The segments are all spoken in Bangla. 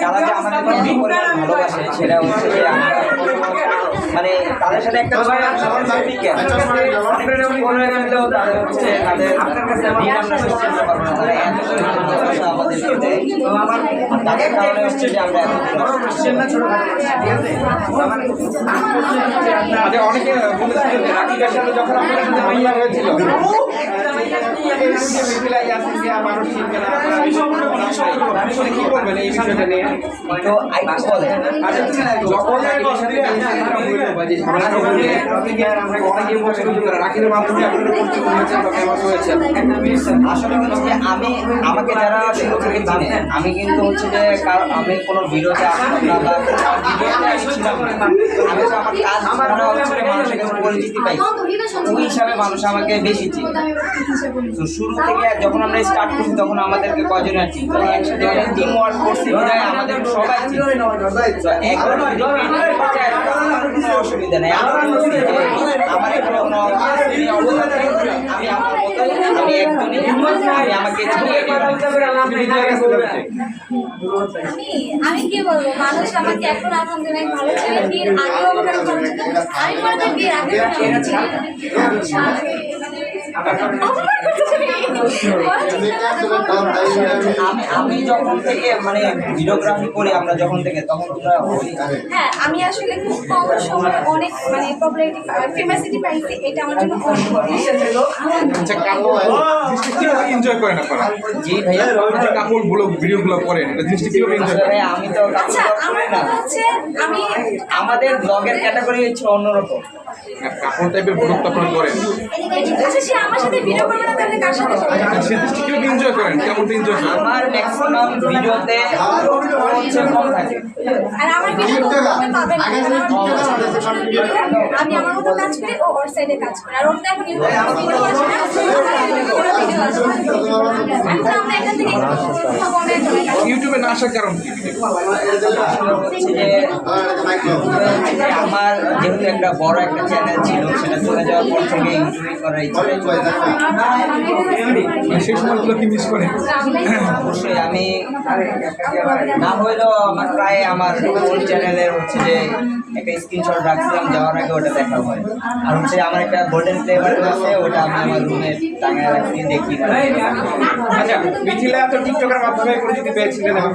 ভালোবাসে সেটা হচ্ছে যে মানে তাদের সাথে একটা তাদের কারণে হচ্ছে যে আমরা অনেকে যখন আপনার সাথে মাইয়া হয়েছিল কি করবেন এই বিষয়টা নিয়ে তো আসলে হচ্ছে আমি আমাকে যারা শুরু থেকে চিনে আমি কিন্তু হচ্ছে যে আমি কোনো ভিডিওতে আসলাম না বা আমি তো আমার কাজ হচ্ছে মানুষের কাছে পরিচিতি পাই ওই হিসাবে মানুষ আমাকে বেশি চিনে। তো শুরু থেকে যখন আমরা স্টার্ট করছি তখন আমাদেরকে কয়জন আছি তো একসাথে টিম ওয়ার্ক করছি বিধায় আমাদের সবাই অসুবিধা নেই। আমার এখানে কোনো আমি আমার মতো আমি একজনই আমি আমাকে আমি কি বলবো মানুষ আমাকে এখন আলহামদুলিল্লাহ ভালো ছেলে বিয়ের আগেও আমাকে আমি পরে বিয়ের আগে আমি যখন থেকে মানে ভিডিওগ্রাফি করি আমরা যখন থেকে তখন হ্যাঁ আমি আসলে খুব কম সময় অনেক মানে পপুলারিটি ফেমাসিটি পাইছি এটা আমার জন্য এনজয় করেন আপনারা জি ভাইয়া যে কাপড়গুলো ভিডিওগুলো করেন এটা জিনিসটা কিভাবে এনজয় করেন? আমি তো আচ্ছা আমার হচ্ছে আমি আমাদের ব্লগের ক্যাটাগরি হচ্ছে অন্যরকম কাপড় টাইপের প্রোডাক্ট আপনারা করেন আচ্ছা সে আমার সাথে ভিডিও করবে না তাহলে কার সাথে করবে সে জিনিসটা কিভাবে এনজয় করেন কেমন এনজয় করেন? আমার ম্যাক্সিমাম ভিডিওতে হচ্ছে কম থাকে আর আমার ভিডিও তো পাবে না আমি আমার মতো কাজ করি ও ওর সাইডে কাজ করে আর ওর তো এখন ভিডিও আসে না এখন আমরা এখান থেকে ইউটিউবে না আসার কারণ কি? আমার যেহেতু একটা বড় একটা চ্যানেল ছিল সেটা চলে যাওয়ার পর থেকে ইউটিউবে করার ইচ্ছা সেই সময়গুলো কি মিস করেন? অবশ্যই আমি না হইলেও আমার প্রায় আমার ওল্ড চ্যানেলের হচ্ছে যে একটা স্ক্রিনশট রাখছিলাম যাওয়ার আগে ওটা দেখা হয় আর হচ্ছে আমার একটা গোল্ডেন ফ্লেভার আছে ওটা আমি আমার রুমে টাঙায় রাখছি দেখি। আচ্ছা মিথিলা তো টিকটকের মাধ্যমে পরিচিতি পেয়েছিলেন এবং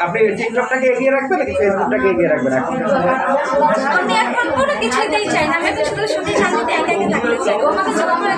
আপনি টিকটকটাকে এগিয়ে রাখবেন নাকি ফেসবুকটাকে এগিয়ে রাখবেন এখন? আমি এখন কোনো কিছুতেই চাই না আমি তো শুধু শুধু সামনে একা একা থাকতে চাই ও আমাকে জমা করে